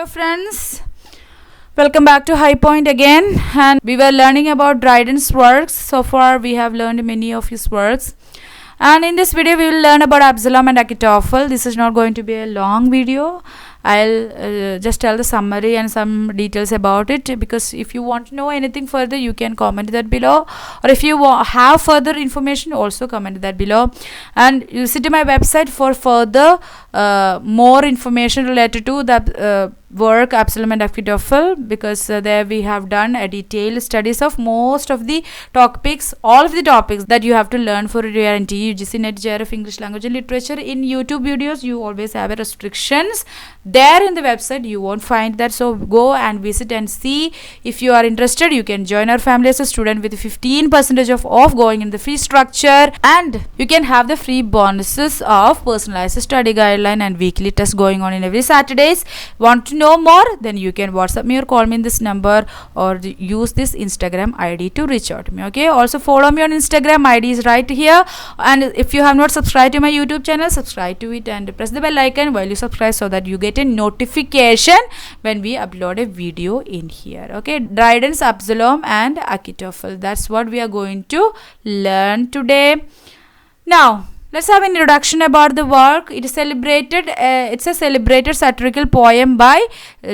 Hello friends, welcome back to High Point again, and we were learning about Dryden's works. So far we have learned many of his works, and in this video we will learn about Absalom and Achitophel. This is not going to be a long video. I'll just tell the summary and some details about it, because if you want to know anything further you can comment that below, or if you have further information also comment that below, and you visit my website for further more information related to the work Absalom and Achitophel, because there we have done a detailed studies of most of the topics, all of the topics that you have to learn for your NT UGC Net JRF English Language and Literature. In YouTube videos you always have a restrictions. There in the website you won't find that, so go and visit and see. If you are interested, you can join our family as a student with 15% of off going in the fee structure, and you can have the free bonuses of personalized study guideline and weekly test going on in every Saturdays. Want to know more? Then you can WhatsApp me or call me in this number, or use this Instagram ID to reach out to me. Okay, also follow me on Instagram. ID is right here, and if you have not subscribed to my YouTube channel, subscribe to it and press the bell icon while you subscribe, so that you get a notification when we upload a video in here. Okay, Dryden's Absalom and Achitophel, that's what we are going to learn today. Now let's have an introduction about the work. It is celebrated. It's a celebrated satirical poem by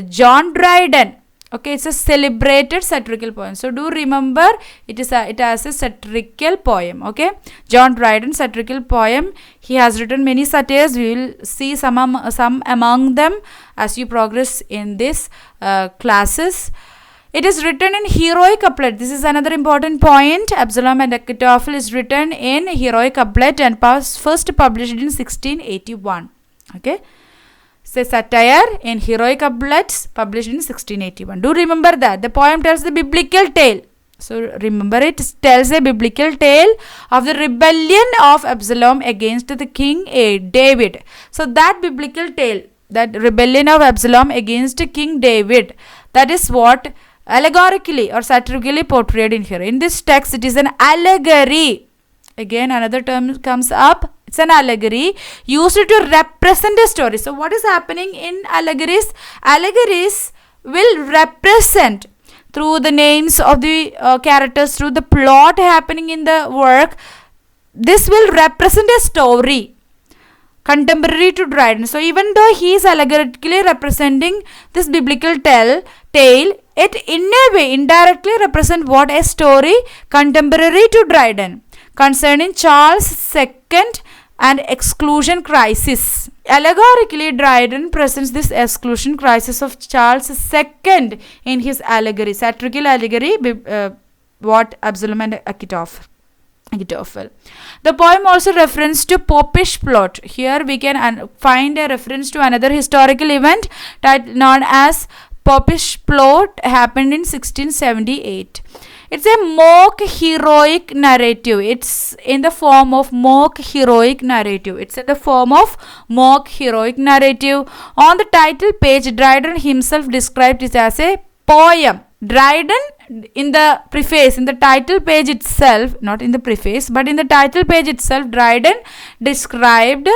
John Dryden. Okay, it's a celebrated satirical poem. So do remember, it has a satirical poem. Okay, John Dryden satirical poem. He has written many satires. We will see some among them as you progress in this classes. It is written in heroic couplet. This is another important point. Absalom and Achitophel is written in heroic couplet and first published in 1681. Okay. Say satire in heroic couplets published in 1681. Do remember that. The poem tells the biblical tale. So remember, it tells a biblical tale of the rebellion of Absalom against the king David. So that biblical tale, that rebellion of Absalom against King David, that is what allegorically or satirically portrayed in here. In this text it is an allegory. Again another term comes up. It's an allegory used to represent a story. So what is happening in allegories? Allegories will represent through the names of the characters, through the plot happening in the work. This will represent a story contemporary to Dryden. So even though he is allegorically representing this biblical tale, it in a way indirectly represent what? A story contemporary to Dryden concerning Charles II and exclusion crisis. Allegorically, Dryden presents this exclusion crisis of Charles II in his allegory, satirical allegory, what Absalom and Achitophel. The poem also refers to popish plot. Here we can find a reference to another historical event known as popish plot, happened in 1678. It's a mock heroic narrative. It's in the form of mock heroic narrative. On the title page, Dryden himself described it as a poem. Dryden, in the preface, in the title page itself, not in the preface, but in the title page itself, Dryden described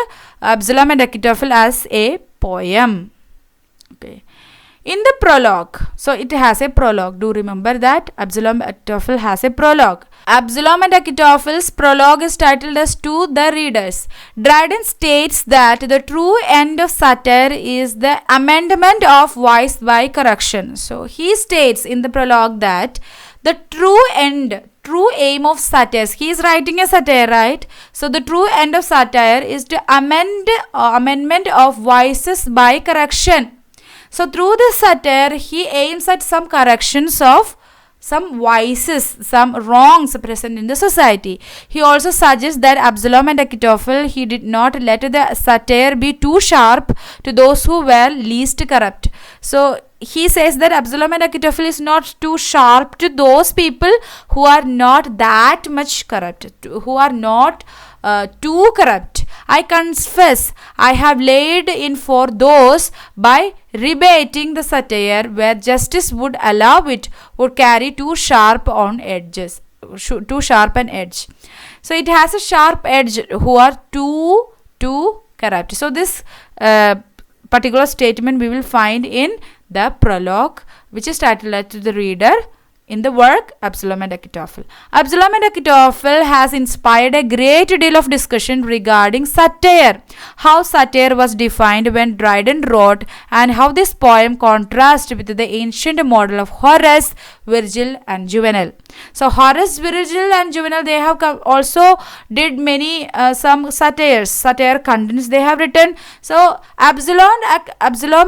Absalom and Achitophel as a poem. Okay. In the prologue, so it has a prologue. Do remember that Absalom and Achitophel has a prologue. Absalom and Achitophel's prologue is titled as To the Readers. Dryden states that the true end of satire is the amendment of vice by correction. So he states in the prologue that the true aim of satire, he is writing a satire, right? So the true end of satire is to amendment of vices by correction. So through this satire, he aims at some corrections of some vices, some wrongs present in the society. He also suggests that Absalom and Achitophel, he did not let the satire be too sharp to those who were least corrupt. So he says that Absalom and Achitophel is not too sharp to those people who are not that much corrupt, who are not too corrupt. I confess I have laid in for those by rebating the satire where justice would allow it would carry too sharp an edge. So it has a sharp edge who are too corrupt. So this particular statement we will find in the prologue, which is titled to the reader in the work Absalom and Achitophel. Absalom and Achitophel has inspired a great deal of discussion regarding satire, how satire was defined when Dryden wrote, and how this poem contrasts with the ancient model of Horace, Virgil and Juvenal. So Horace, Virgil and Juvenal, they have also did many some satire contents they have written. So Absalom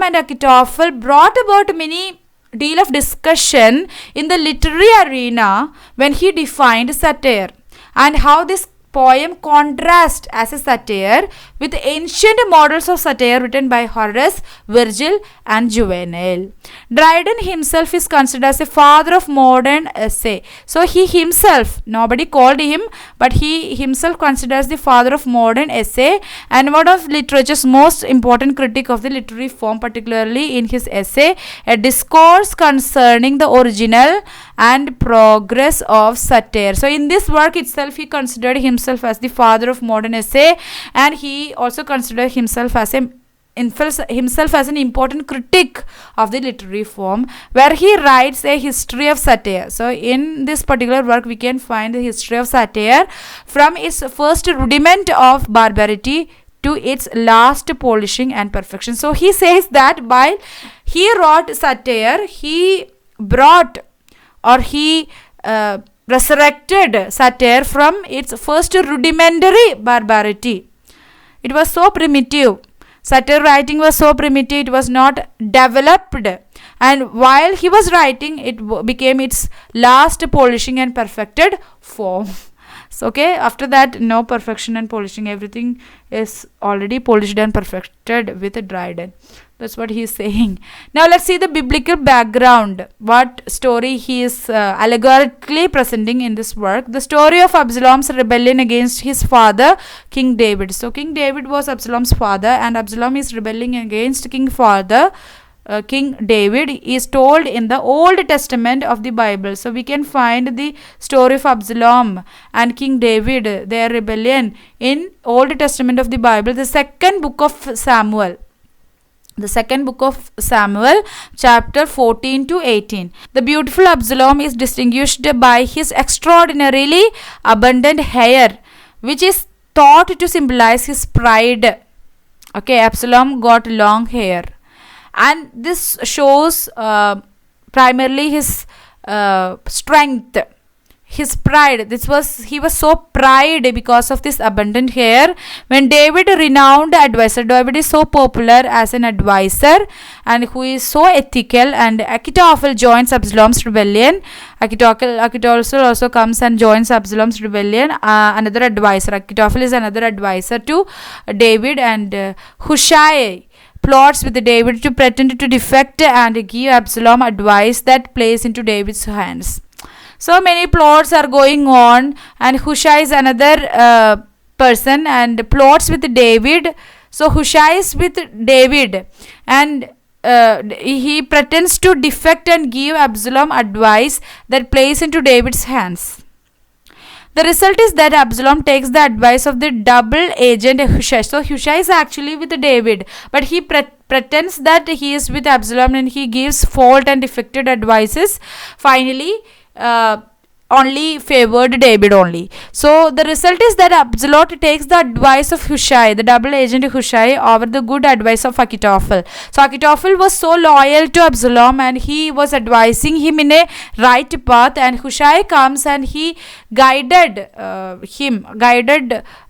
and Achitophel brought about many deal of discussion in the literary arena when he defined satire, and how this poem contrasts as a satire with ancient models of satire written by Horace, Virgil and Juvenal. Dryden himself is considered as a father of modern essay. So he himself, nobody called him, but he himself considers the father of modern essay and one of literature's most important critic of the literary form, particularly in his essay A Discourse Concerning the Original and Progress of Satire. So in this work itself, he considered himself as the father of modern essay, and he also considered himself as an important critic of the literary form, where he writes a history of satire. So in this particular work, we can find the history of satire from its first rudiment of barbarity to its last polishing and perfection. So he says that while he wrote satire, he brought or he resurrected satire from its first rudimentary barbarity. It was so primitive. Satire writing was so primitive, it was not developed. And while he was writing, it became its last polishing and perfected form. So, okay, after that, no perfection and polishing. Everything is already polished and perfected with Dryden. That's what he is saying. Now let's see the biblical background. What story he is allegorically presenting in this work. The story of Absalom's rebellion against his father, King David. So King David was Absalom's father, and Absalom is rebelling against King David is told in the Old Testament of the Bible. So we can find the story of Absalom and King David, their rebellion, in Old Testament of the Bible, the second book of Samuel. The second book of Samuel, chapter 14 to 18. The beautiful Absalom is distinguished by his extraordinarily abundant hair, which is thought to symbolize his pride. Okay, Absalom got long hair, and this shows primarily his strength, his pride. He was so proud because of this abundant hair. When David, renowned advisor, David is so popular as an advisor and who is so ethical, and Achitophel joins Absalom's rebellion. Achitophel also comes and joins Absalom's rebellion. Another advisor, Achitophel is another advisor to David, and Hushai plots with David to pretend to defect and give Absalom advice that plays into David's hands. So many plots are going on, and Hushai is another person and plots with David. So Hushai is with David, and he pretends to defect and give Absalom advice that plays into David's hands. The result is that Absalom takes the advice of the double agent Hushai. So Hushai is actually with David, but he pretends that he is with Absalom, and he gives fault and defected advices. Finally, only favored David only. So the result is that Absalom takes the advice of Hushai, the double agent Hushai, over the good advice of Achitophel. So Achitophel was so loyal to Absalom, and he was advising him in a right path, and Hushai comes and he guided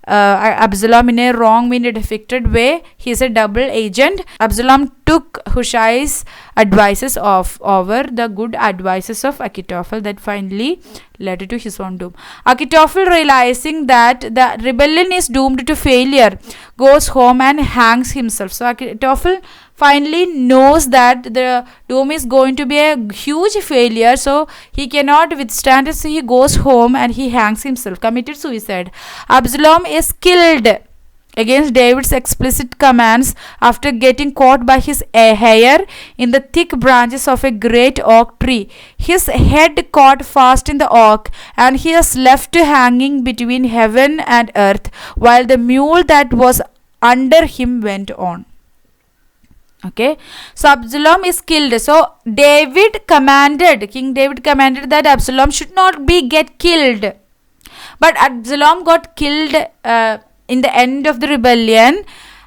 Absalom in a wrong, in a defected way. He is a double agent. Absalom took Hushai's advices over the good advices of Achitophel that finally led to his own doom. Achitophel, realizing that the rebellion is doomed to failure, goes home and hangs himself. So Achitophel finally knows that the doom is going to be a huge failure, so he cannot withstand it. So he goes home and he hangs himself, committed suicide. Absalom is killed against David's explicit commands after getting caught by his hair in the thick branches of a great oak tree. His head caught fast in the oak, and he is left hanging between heaven and earth, while the mule that was under him went on. Okay, so Absalom is killed. So King David commanded that Absalom should not get killed. But Absalom got killed in the end of the rebellion,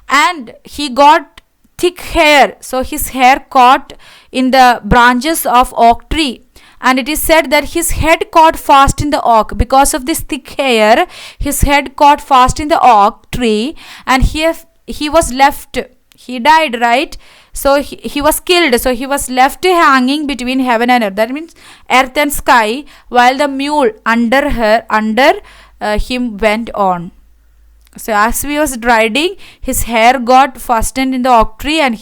and he got thick hair. So his hair caught in the branches of oak tree. And it is said that his head caught fast in the oak. Because of this thick hair, his head caught fast in the oak tree, and he was left. He died, right? So he was killed. So he was left hanging between heaven and earth. That means earth and sky, while the mule under him went on. So as he was riding, his hair got fastened in the oak tree, and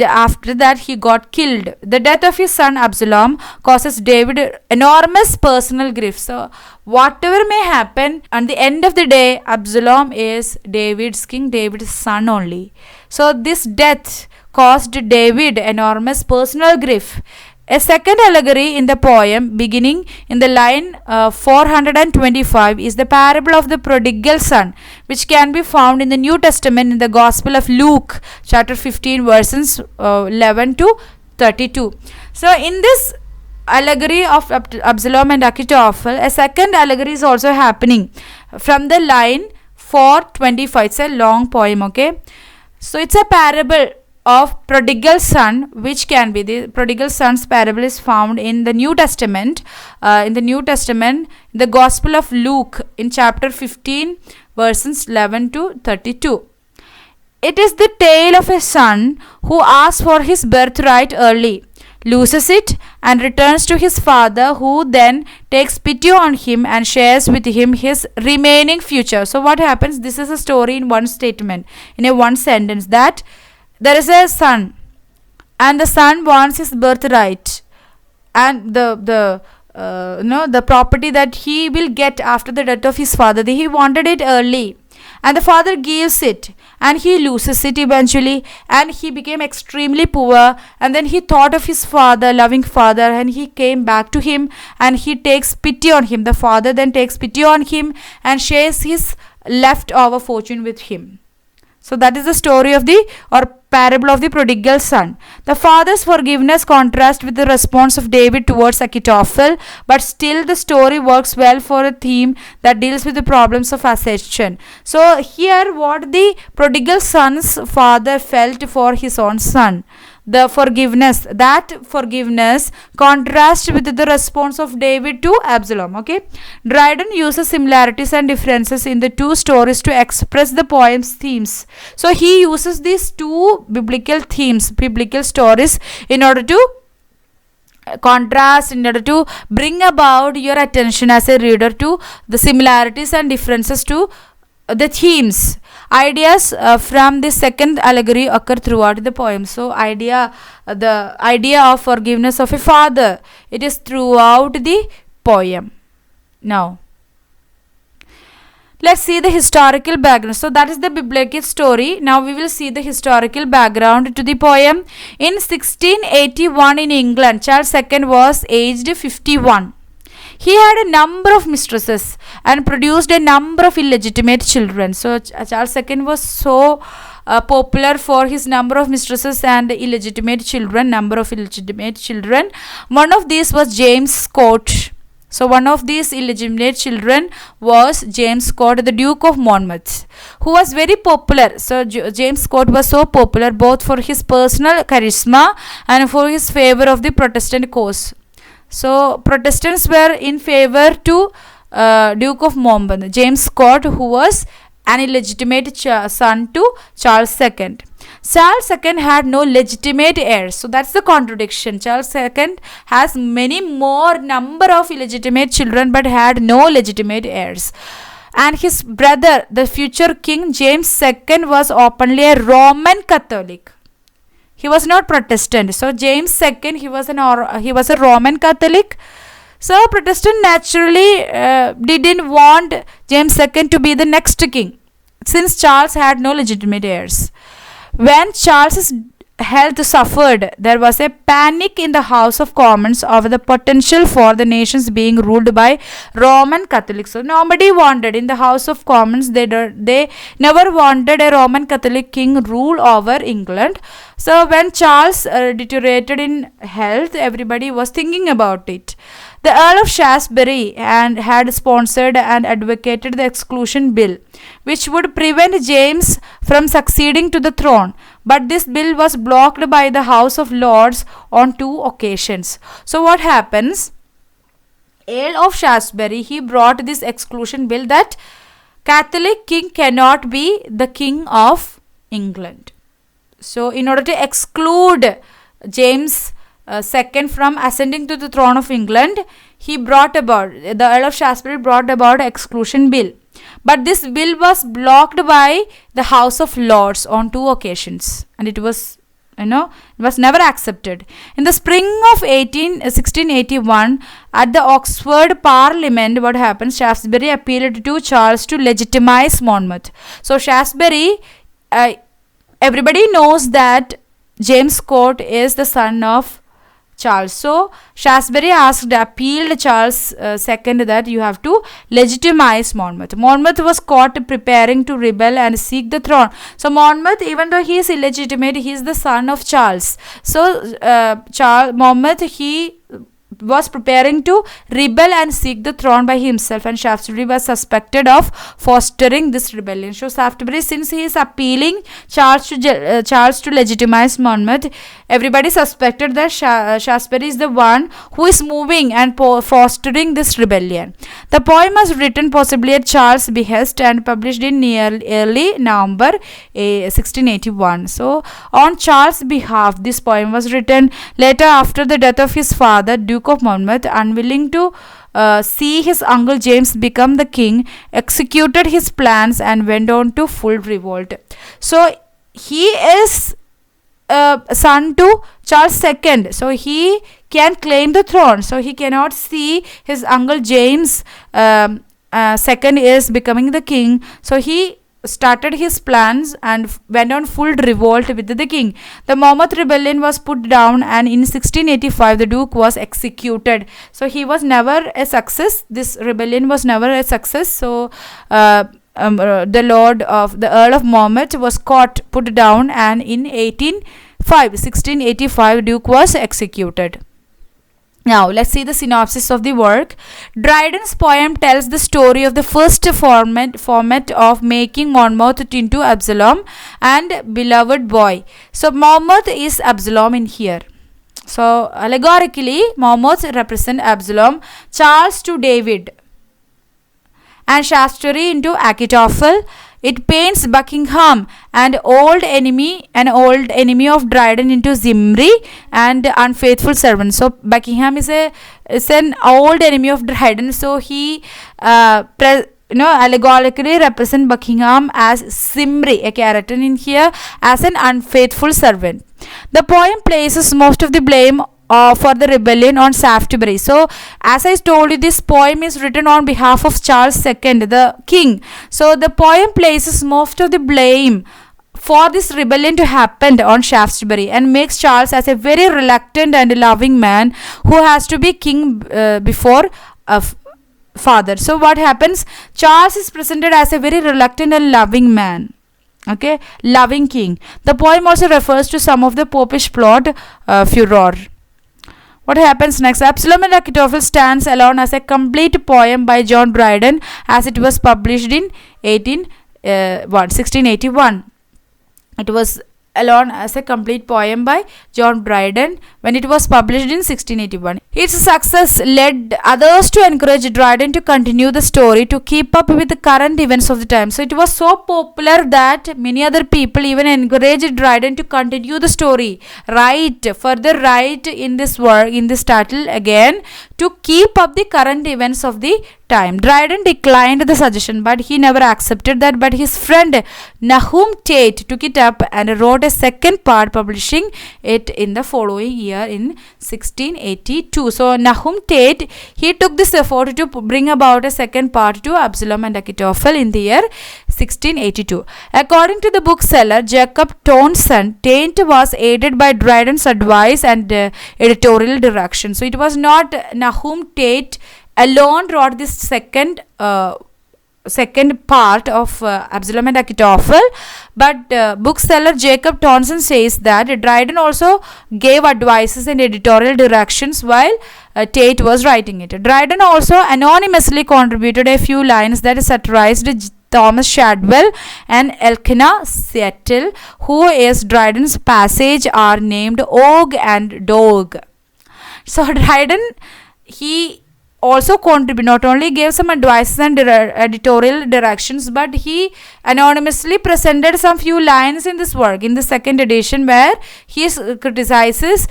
after that he got killed. The death of his son Absalom causes David enormous personal grief. So whatever may happen, at the end of the day, Absalom is King David's son only. So this death caused David enormous personal grief. A second allegory in the poem, beginning in the line 425, is the parable of the prodigal son, which can be found in the New Testament in the Gospel of Luke, chapter 15, verses 11 to 32. So in this allegory of Absalom and Achitophel, a second allegory is also happening from the line 425. It's a long poem, okay? So it's a parable of prodigal son, which can be the prodigal son's parable is found in the New Testament. The Gospel of Luke in chapter 15, verses 11 to 32. It is the tale of a son who asks for his birthright early, loses it, and returns to his father, who then takes pity on him and shares with him his remaining future. So what happens? This is a story in one statement, in a one sentence, that there is a son, and the son wants his birthright, and the property that he will get after the death of his father. He wanted it early, and the father gives it, and he loses it eventually, and he became extremely poor. And then he thought of his father, loving father, and he came back to him, and he takes pity on him. The father then takes pity on him and shares his leftover fortune with him. So that is the story of parable of the prodigal son. The father's forgiveness contrasts with the response of David towards Achitophel, but still the story works well for a theme that deals with the problems of ascension. So here what the prodigal son's father felt for his own son, that forgiveness contrasts with the response of David to Absalom. Okay, Dryden uses similarities and differences in the two stories to express the poem's themes. So he uses these two biblical stories in order to contrast, in order to bring about your attention as a reader to the similarities and differences to the themes. Ideas from the second allegory occur throughout the poem. So the idea of forgiveness of a father, it is throughout the poem. Now let's see the historical background. So that is the biblical story. Now we will see the historical background to the poem. In 1681 in England, Charles II was aged 51. He had a number of mistresses and produced a number of illegitimate children. So Charles II was so popular for his number of mistresses and illegitimate children. One of these was James Scott. So one of these illegitimate children was James Scott, the Duke of Monmouth, who was very popular. So James Scott was so popular both for his personal charisma and for his favor of the Protestant cause. So Protestants were in favor to Duke of Monmouth, James Scott, who was an illegitimate son to Charles II. Charles II had no legitimate heirs. So that's the contradiction. Charles II has many more number of illegitimate children but had no legitimate heirs. And his brother, the future king James II, was openly a Roman Catholic. He was not Protestant. So James II, he was a Roman Catholic. So Protestant naturally didn't want James II to be the next king, since Charles had no legitimate heirs. When Charles's health suffered, there was a panic in the House of Commons over the potential for the nations being ruled by Roman Catholics. So nobody wanted in the House of Commons, they never wanted a Roman Catholic king rule over England. So when Charles deteriorated in health, everybody was thinking about it. The Earl of Shaftesbury had sponsored and advocated the Exclusion Bill, which would prevent James from succeeding to the throne. But this bill was blocked by the House of Lords on 2 occasions. So what happens? Earl of Shaftesbury, he brought this Exclusion Bill that Catholic king cannot be the king of England. So in order to exclude James second from ascending to the throne of England, the Earl of Shaftesbury brought about Exclusion Bill. But this bill was blocked by the House of Lords on 2 occasions, and it was never accepted. In the spring of 1681, at the Oxford Parliament, what happened? Shaftesbury appealed to Charles to legitimize Monmouth. So Shaftesbury, everybody knows that James Court is the son of Charles. So Shaftesbury appealed Charles II that you have to legitimize Monmouth. Monmouth was caught preparing to rebel and seek the throne. So Monmouth, even though he is illegitimate, he is the son of Charles. So Monmouth, he was preparing to rebel and seek the throne by himself, and Shaftesbury was suspected of fostering this rebellion. So Shaftesbury, since he is appealing Charles to legitimize Monmouth, everybody suspected that Shaftesbury is the one who is moving and fostering this rebellion. The poem was written possibly at Charles' behest and published in early November 1681. So on Charles' behalf, this poem was written. Later, after the death of his father, Duke of Monmouth, unwilling to see his uncle James become the king, executed his plans and went on to full revolt. So he is son to Charles II, so he can claim the throne. So he cannot see his uncle James II is becoming the king. So he started his plans and went on full revolt with the king. The Monmouth rebellion was put down, and in 1685 the Duke was executed. So he was never a success. This rebellion was never a success. So the Earl of Monmouth was put down, and in 1685 Duke was executed. Now let's see the synopsis of the work. Dryden's poem tells the story of the first format of making Monmouth into Absalom and beloved boy. So Monmouth is Absalom in here. So allegorically, Monmouth represent Absalom, Charles to David, and Shaftesbury into Achitophel. It paints Buckingham, an old enemy of Dryden, into Zimri and unfaithful servant. So Buckingham is an old enemy of Dryden. So he allegorically represent Buckingham as Zimri, a character in here, as an unfaithful servant. The poem places most of the blame for the rebellion on Shaftesbury. So as I told you, this poem is written on behalf of Charles II, the king. So the poem places most of the blame for this rebellion to happen on Shaftesbury and makes Charles as a very reluctant and loving man who has to be king before a father. So what happens? Charles is presented as a very reluctant and loving man. Okay, loving king. The poem also refers to some of the popish plot furor. What happens next? Absalom and Achitophel stands alone as a complete poem by John Dryden, as it was published in 1681. It was alone as a complete poem by John Dryden when it was published in 1681. Its success led others to encourage Dryden to continue the story to keep up with the current events of the time. So it was so popular that many other people even encouraged Dryden to continue the story, further write in this work, in this title again, to keep up the current events of the time. Dryden declined the suggestion, but he never accepted that. But his friend Nahum Tate took it up and wrote a second part, publishing it in the following year in 1682. So Nahum Tate, he took this effort to bring about a second part to Absalom and Achitophel in the year 1682. According to the bookseller Jacob Townsend, Tate was aided by Dryden's advice and editorial direction. So it was not Nahum Tate alone wrote this second part of Absalom and Achitophel, but bookseller Jacob Townsend says that Dryden also gave advices and editorial directions while Tate was writing it. Dryden also anonymously contributed a few lines that satirized Thomas Shadwell and Elkanah Settle, who as Dryden's passage are named Og and Dog. So Dryden, he also contribute, not only gave some advices and editorial directions, but he anonymously presented some few lines in this work in the second edition, where he criticizes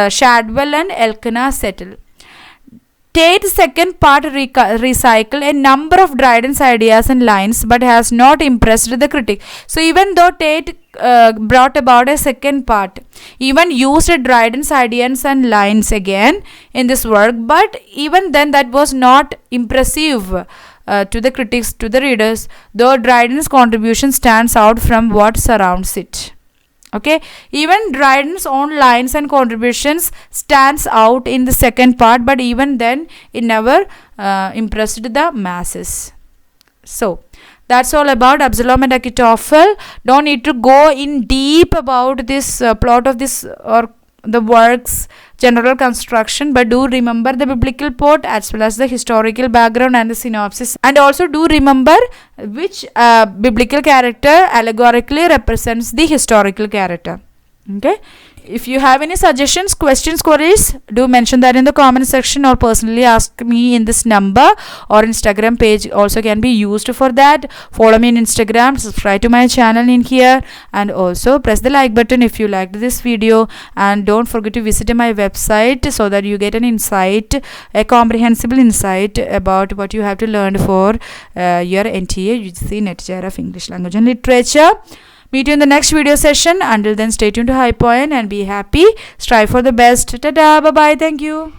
Shadwell and Elkanah Settle. Tate's second part recycled a number of Dryden's ideas and lines, but has not impressed the critic. So even though Tate brought about a second part, even used Dryden's ideas and lines again in this work, but even then that was not impressive to the critics, to the readers, though Dryden's contribution stands out from what surrounds it. Okay, even Dryden's own lines and contributions stands out in the second part, but even then it never impressed the masses. So that's all about Absalom and Achitophel. Don't need to go in deep about this plot of this or the work's general construction, but do remember the biblical plot as well as the historical background and the synopsis, and also do remember which biblical character allegorically represents the historical character. Okay, if you have any suggestions, questions, queries, do mention that in the comment section, or personally ask me in this number, or Instagram page also can be used for that. Follow me in Instagram, subscribe to my channel in here, and also press the like button if you liked this video, and don't forget to visit my website so that you get an insight, a comprehensible insight about what you have to learn for your NTA UGC NET Chair of English Language and Literature. Meet you in the next video session. Until then, stay tuned to High Point and be happy. Strive for the best. Ta-da. Bye-bye. Thank you.